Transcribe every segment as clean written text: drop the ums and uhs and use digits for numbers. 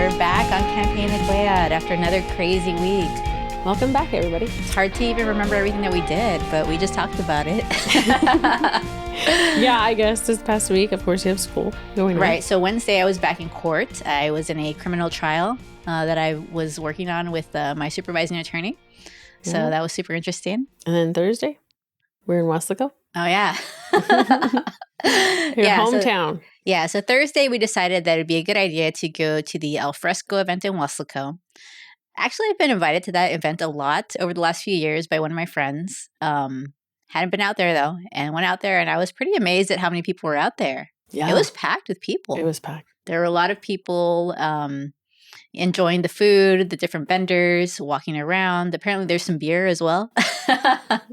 We're back on Campaign and Cuellar after another crazy week. Welcome back, everybody. It's hard to even remember everything that we did, but we just talked about it. Yeah, I guess this past week, of course, you have school going on. Right. So Wednesday, I was back in court. I was in a criminal trial that I was working on with my supervising attorney. So that was super interesting. And then Thursday, we're in Weslaco. Oh, yeah. Your hometown. So Thursday, we decided that it'd be a good idea to go to the Al Fresco event in Weslaco. Actually, I've been invited to that event a lot over the last few years by one of my friends. Hadn't been out there, though, and went out there, and I was pretty amazed at how many people were out there. Yeah. It was packed with people. It was packed. There were a lot of people enjoying the food, the different vendors, walking around. Apparently, there's some beer as well.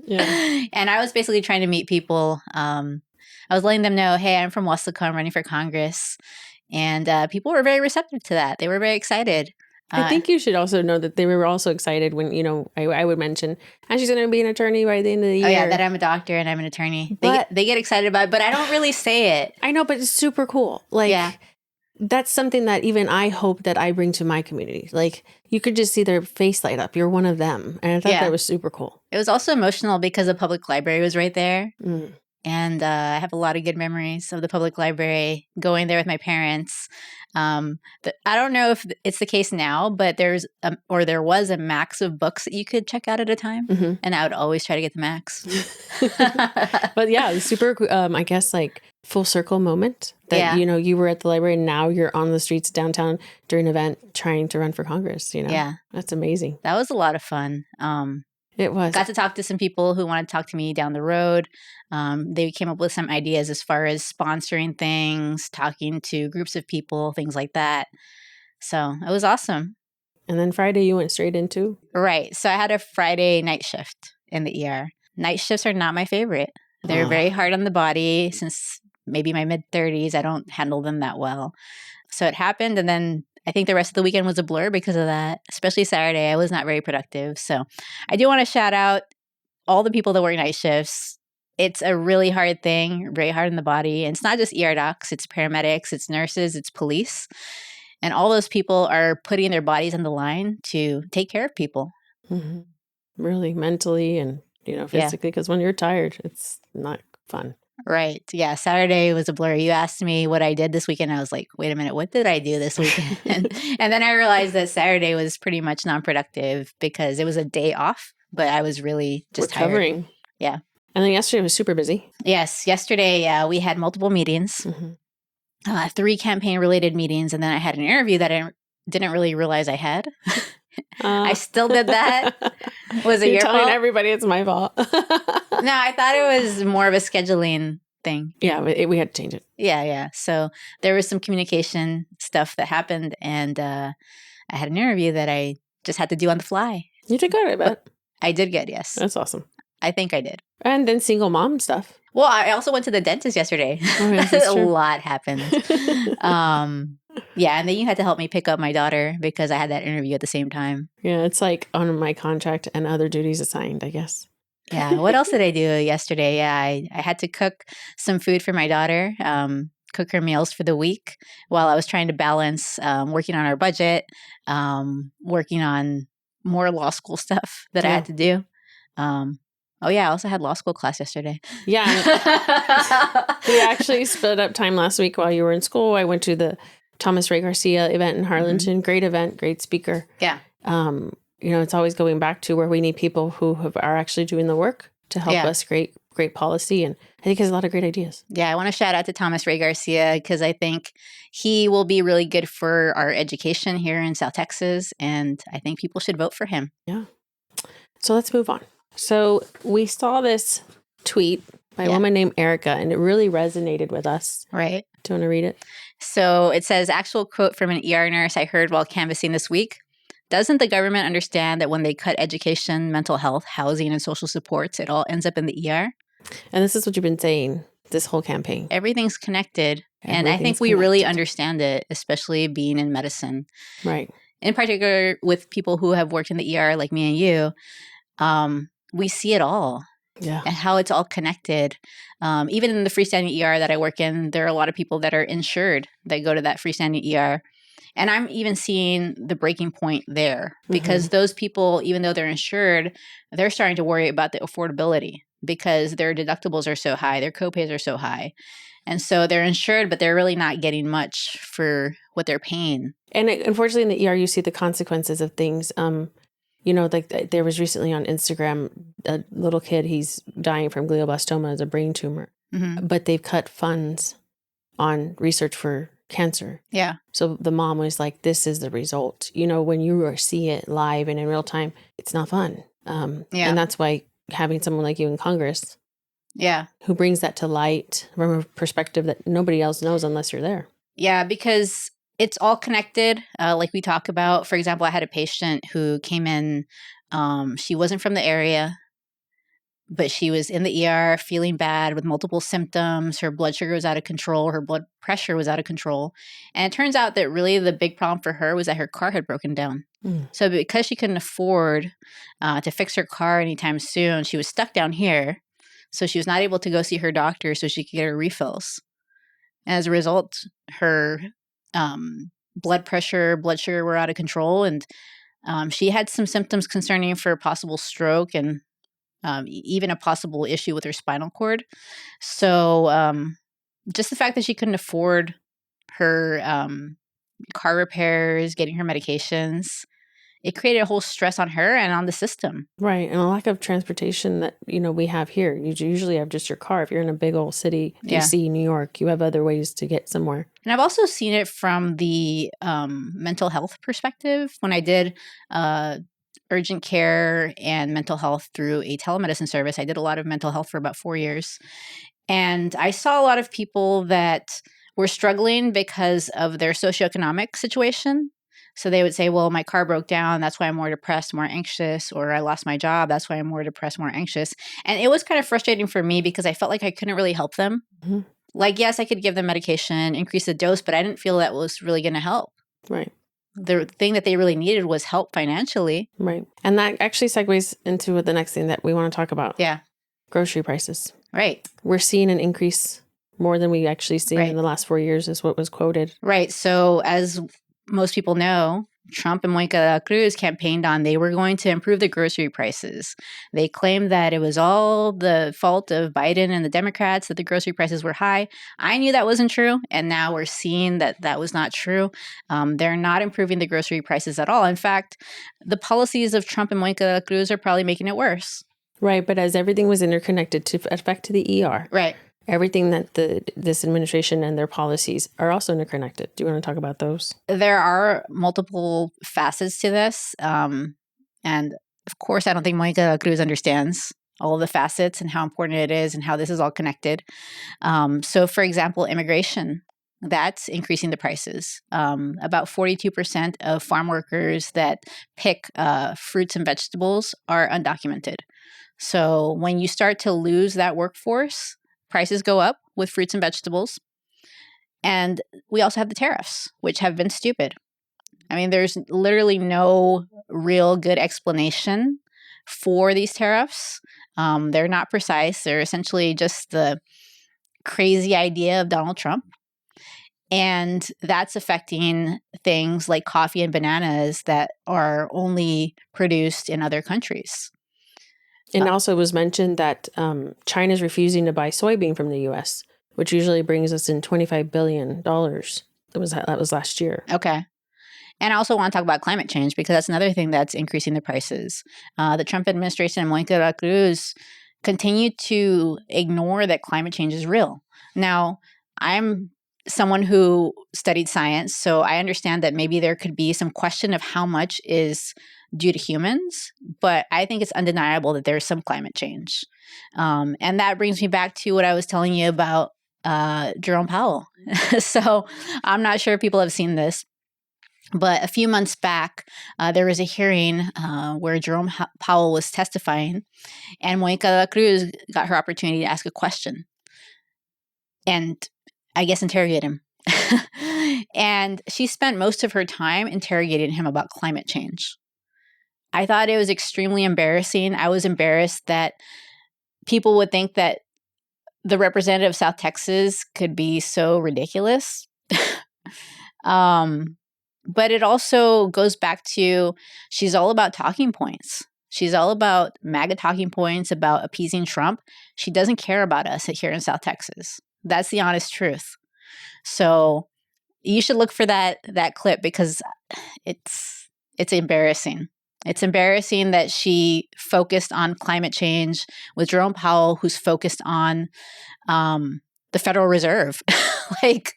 Yeah. And I was basically trying to meet people. I was letting them know, hey, I'm from Weslaco. I'm running for Congress. And people were very receptive to that. They were very excited. I think you should also know that they were also excited when, I would mention, and she's going to be an attorney by the end of the year. Oh, yeah, that I'm a doctor and I'm an attorney. They get excited about it, but I don't really say it. I know, but it's super cool. That's something that even I hope that I bring to my community. Like, you could just see their face light up. You're one of them. And I thought that was super cool. It was also emotional because the public library was right there. Mm. And I have a lot of good memories of the public library, going there with my parents. I don't know if it's the case now, but there was a max of books that you could check out at a time. Mm-hmm. And I would always try to get the max. But yeah, it was super, I guess, like full circle moment that, you were at the library and now you're on the streets downtown during an event trying to run for Congress, Yeah. That's amazing. That was a lot of fun. It was. Got to talk to some people who wanted to talk to me down the road. They came up with some ideas as far as sponsoring things, talking to groups of people, things like that. So it was awesome. And then Friday you went straight into? Right. So I had a Friday night shift in the ER. Night shifts are not my favorite. They're very hard on the body. Since maybe my mid-30s, I don't handle them that well. So it happened, and then I think the rest of the weekend was a blur because of that, especially Saturday. I was not very productive. So I do want to shout out all the people that work night shifts. It's a really hard thing, very hard on the body. And it's not just ER docs, it's paramedics, it's nurses, it's police. And all those people are putting their bodies on the line to take care of people. Mm-hmm. Really, mentally and, physically, because when you're tired, it's not fun. Right. Yeah. Saturday was a blur. You asked me what I did this weekend. I was like, wait a minute, what did I do this weekend? And then I realized that Saturday was pretty much non-productive because it was a day off, but I was really just recovering. Tired. Yeah. And then yesterday was super busy. Yes. Yesterday, we had multiple meetings, 3 campaign-related meetings, and then I had an interview that I didn't really realize I had. I still did that. Was it your fault? You're telling everybody it's my fault. No, I thought it was more of a scheduling thing. Yeah, but we had to change it. Yeah. So there was some communication stuff that happened, and I had an interview that I just had to do on the fly. You did good, I bet. I did good, yes. That's awesome. I think I did. And then single mom stuff. Well, I also went to the dentist yesterday. Oh, yes, that's true. A lot happened. Yeah, and then you had to help me pick up my daughter because I had that interview at the same time. Yeah, it's like on my contract and other duties assigned, I guess. Yeah. What else did I do yesterday? Yeah, I had to cook some food for my daughter, cook her meals for the week while I was trying to balance working on our budget, working on more law school stuff that I had to do. Oh, yeah. I also had law school class yesterday. Yeah. We actually split up time last week while you were in school. I went to the Thomas Ray Garcia event in Harlingen. Mm-hmm. Great event, great speaker. Yeah. It's always going back to where we need people who are actually doing the work to help us create great policy. And I think he has a lot of great ideas. Yeah. I want to shout out to Thomas Ray Garcia because I think he will be really good for our education here in South Texas. And I think people should vote for him. Yeah. So let's move on. So we saw this tweet by a woman named Erica, and it really resonated with us. Right. Do you want to read it? So it says, actual quote from an ER nurse I heard while canvassing this week. Doesn't the government understand that when they cut education, mental health, housing, and social supports, it all ends up in the ER? And this is what you've been saying this whole campaign. Everything's connected. And I think we really understand it, especially being in medicine. Right. In particular, with people who have worked in the ER like me and you, we see it all. Yeah. And how it's all connected. Even in the freestanding ER that I work in, there are a lot of people that are insured that go to that freestanding ER. And I'm even seeing the breaking point there because those people, even though they're insured, they're starting to worry about the affordability because their deductibles are so high, their copays are so high. And so they're insured, but they're really not getting much for what they're paying. And unfortunately, in the ER, you see the consequences of things. Like there was recently on Instagram, a little kid, he's dying from glioblastoma as a brain tumor. But they've cut funds on research for cancer. Yeah. So the mom was like, this is the result. When you see it live and in real time, it's not fun. And that's why having someone like you in Congress who brings that to light from a perspective that nobody else knows unless you're there. Yeah, because it's all connected. Like we talk about, for example, I had a patient who came in, she wasn't from the area, but she was in the ER feeling bad with multiple symptoms. Her blood sugar was out of control. Her blood pressure was out of control. And it turns out that really the big problem for her was that her car had broken down. So because she couldn't afford to fix her car anytime soon, she was stuck down here. So she was not able to go see her doctor so she could get her refills. And as a result, her blood pressure, blood sugar were out of control. And she had some symptoms concerning for possible stroke and even a possible issue with her spinal cord. So just the fact that she couldn't afford her car repairs, getting her medications, it created a whole stress on her and on the system. Right. And a lack of transportation that, we have here. You usually have just your car. If you're in a big old city, DC, New York, you have other ways to get somewhere. And I've also seen it from the mental health perspective. When I did urgent care and mental health through a telemedicine service, I did a lot of mental health for about 4 years. And I saw a lot of people that were struggling because of their socioeconomic situation. So they would say, well, my car broke down. That's why I'm more depressed, more anxious, or I lost my job. That's why I'm more depressed, more anxious. And it was kind of frustrating for me because I felt like I couldn't really help them. Like, yes, I could give them medication, increase the dose, but I didn't feel that was really going to help. Right. The thing that they really needed was help financially. Right. And that actually segues into the next thing that we want to talk about. Yeah. Grocery prices. Right. We're seeing an increase more than we actually seen in the last 4 years is what was quoted. Right. So as most people know, Trump and Monica de la Cruz campaigned on they were going to improve the grocery prices. They claimed that it was all the fault of Biden and the Democrats that the grocery prices were high. I knew that wasn't true, and now we're seeing that that was not true. They're not improving the grocery prices at all. In fact, the policies of Trump and Monica de la Cruz are probably making it worse. Right, but as everything was interconnected to affect the ER. Right. Everything that this administration and their policies are also interconnected. Do you want to talk about those? There are multiple facets to this. And of course, I don't think Monica de la Cruz understands all of the facets and how important it is and how this is all connected. So, for example, immigration, that's increasing the prices. About 42% of farm workers that pick fruits and vegetables are undocumented. So when you start to lose that workforce, prices go up with fruits and vegetables. And we also have the tariffs, which have been stupid. I mean, there's literally no real good explanation for these tariffs. They're not precise. They're essentially just the crazy idea of Donald Trump. And that's affecting things like coffee and bananas that are only produced in other countries. And also it was mentioned that China's refusing to buy soybean from the U.S., which usually brings us in $25 billion. That was last year. Okay. And I also want to talk about climate change because that's another thing that's increasing the prices. The Trump administration and Monica de la Cruz continue to ignore that climate change is real. Now, I'm someone who studied science, so I understand that maybe there could be some question of how much is due to humans, but I think it's undeniable that there's some climate change. And that brings me back to what I was telling you about Jerome Powell. So I'm not sure if people have seen this, but a few months back, there was a hearing where Jerome Powell was testifying, and Monica de la Cruz got her opportunity to ask a question and I guess interrogate him. And she spent most of her time interrogating him about climate change. I thought it was extremely embarrassing. I was embarrassed that people would think that the representative of South Texas could be so ridiculous. But it also goes back to she's all about talking points. She's all about MAGA talking points, about appeasing Trump. She doesn't care about us here in South Texas. That's the honest truth. So you should look for that clip because it's embarrassing. It's embarrassing that she focused on climate change with Jerome Powell, who's focused on the Federal Reserve. Like,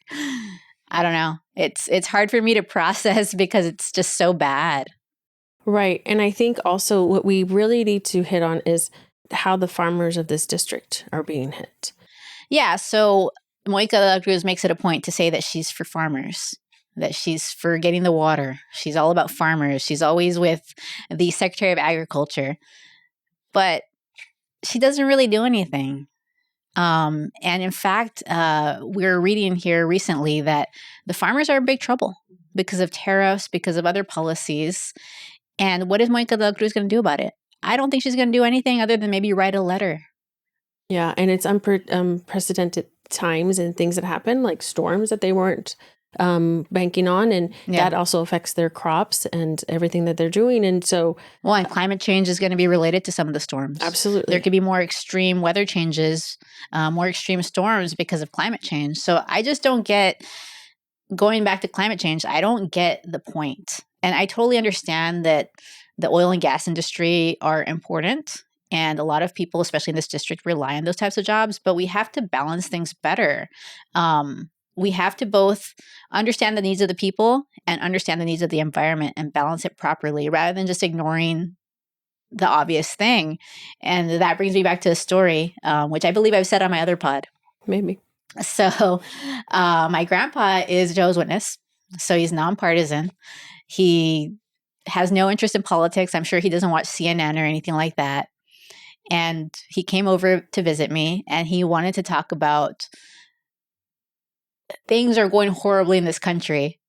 I don't know. It's hard for me to process because it's just so bad. Right. And I think also what we really need to hit on is how the farmers of this district are being hit. Yeah. So Monica de la Cruz makes it a point to say that she's for farmers, that she's for getting the water. She's all about farmers. She's always with the Secretary of Agriculture. But she doesn't really do anything. And in fact, we're reading here recently that the farmers are in big trouble because of tariffs, because of other policies. And what is Monica de la Cruz going to do about it? I don't think she's going to do anything other than maybe write a letter. Yeah, and it's unprecedented times and things that happen, like storms that they weren't banking on, and that also affects their crops and everything that they're doing. And so, well, and climate change is going to be related to some of the storms. Absolutely, there could be more extreme weather changes, more extreme storms because of climate change. So I just don't get, going back to climate change, I don't get the point. And I totally understand that the oil and gas industry are important. And a lot of people, especially in this district, rely on those types of jobs. But we have to balance things better. We have to both understand the needs of the people and understand the needs of the environment and balance it properly rather than just ignoring the obvious thing. And that brings me back to a story, which I believe I've said on my other pod. Maybe. So my grandpa is Jehovah's Witness. So he's nonpartisan. He has no interest in politics. I'm sure he doesn't watch CNN or anything like that. And he came over to visit me and he wanted to talk about things are going horribly in this country.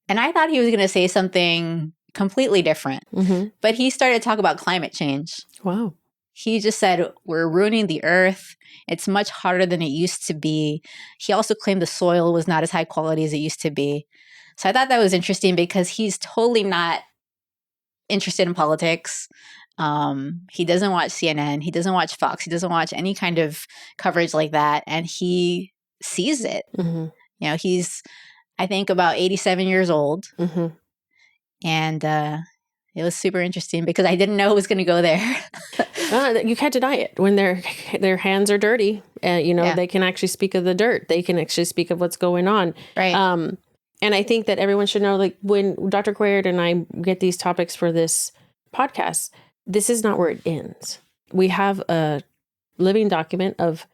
And I thought he was going to say something completely different. Mm-hmm. But he started to talk about climate change. Wow. He just said, we're ruining the earth. It's much harder than it used to be. He also claimed the soil was not as high quality as it used to be. So I thought that was interesting because he's totally not interested in politics. He doesn't watch CNN. He doesn't watch Fox. He doesn't watch any kind of coverage like that. And he sees it. Mm-hmm. You know, he's, I think, about 87 years old. Mm-hmm. And it was super interesting because I didn't know it was going to go there. You can't deny it. When their hands are dirty, they can actually speak of the dirt. They can actually speak of what's going on. Right. And I think that everyone should know, like, when Dr. Cuellar and I get these topics for this podcast, this is not where it ends. We have a living document of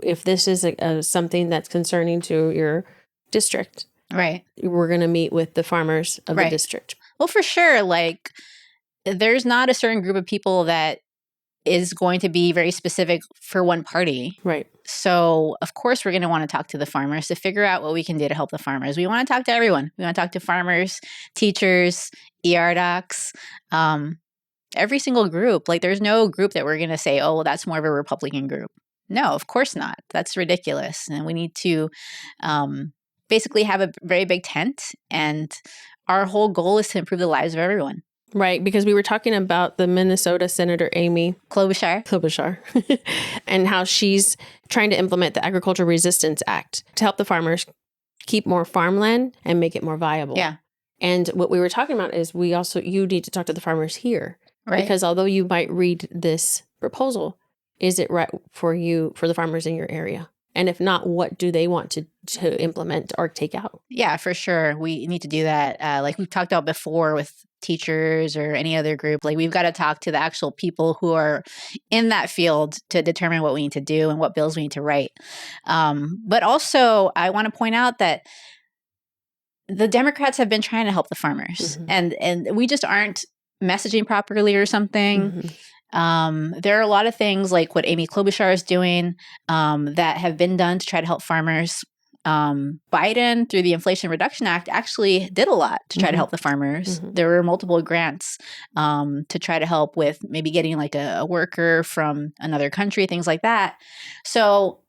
if this is something that's concerning to your district. Right. We're going to meet with the farmers of the district. Well, for sure. Like, there's not a certain group of people that is going to be very specific for one party. Right. So, of course, we're going to want to talk to the farmers to figure out what we can do to help the farmers. We want to talk to everyone. We want to talk to farmers, teachers, ER docs, every single group. Like, there's no group that we're going to say, oh, well, that's more of a Republican group. No, of course not. That's ridiculous. And we need to basically have a very big tent. And our whole goal is to improve the lives of everyone. Right, because we were talking about the Minnesota Senator Amy Klobuchar and how she's trying to implement the Agricultural Resistance Act to help the farmers keep more farmland and make it more viable. Yeah. And what we were talking about is you need to talk to the farmers here. Right. Because although you might read this proposal, is it right for the farmers in your area? And if not, what do they want to implement or take out? Yeah, for sure. We need to do that. Like we've talked about before with teachers or any other group, like we've got to talk to the actual people who are in that field to determine what we need to do and what bills we need to write. But also, I want to point out that the Democrats have been trying to help the farmers, mm-hmm. and we just aren't messaging properly or something. Mm-hmm. There are a lot of things like what Amy Klobuchar is doing that have been done to try to help farmers. Biden, through the Inflation Reduction Act, actually did a lot to try mm-hmm. to help the farmers. Mm-hmm. There were multiple grants to try to help with maybe getting like a worker from another country, things like that. So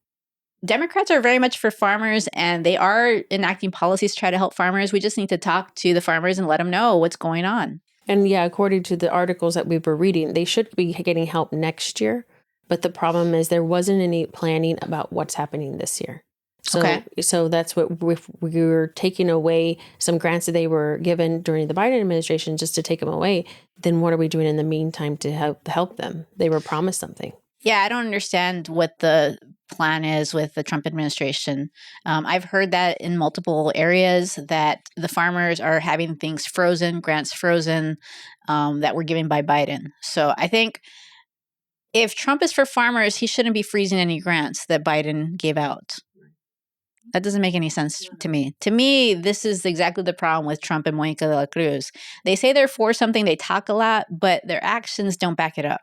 Democrats are very much for farmers, and they are enacting policies to try to help farmers. We just need to talk to the farmers and let them know what's going on. And yeah, according to the articles that we were reading, they should be getting help next year. But the problem is there wasn't any planning about what's happening this year. So that's what we were taking away some grants that they were given during the Biden administration just to take them away. Then what are we doing in the meantime to help them? They were promised something. Yeah, I don't understand what the plan is with the Trump administration. I've heard that in multiple areas that the farmers are having things frozen, grants frozen, that were given by Biden. So I think if Trump is for farmers, he shouldn't be freezing any grants that Biden gave out. That doesn't make any sense to me. To me, this is exactly the problem with Trump and Monica de la Cruz. They say they're for something, they talk a lot, but their actions don't back it up.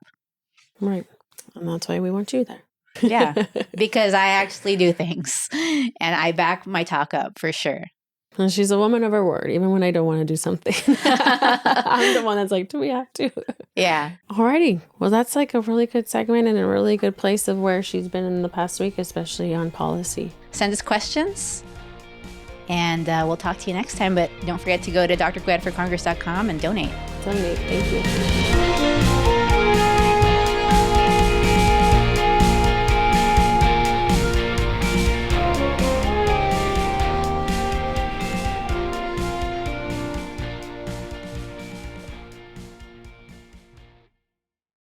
Right. And that's why we want you there. Yeah, because I actually do things and I back my talk up for sure. And she's a woman of her word, even when I don't want to do something. I'm the one that's like, do we have to? Yeah. Alrighty. Well, that's like a really good segment and a really good place of where she's been in the past week, especially on policy. Send us questions and we'll talk to you next time. But don't forget to go to drcuellarforcongress.com and donate. Thank you.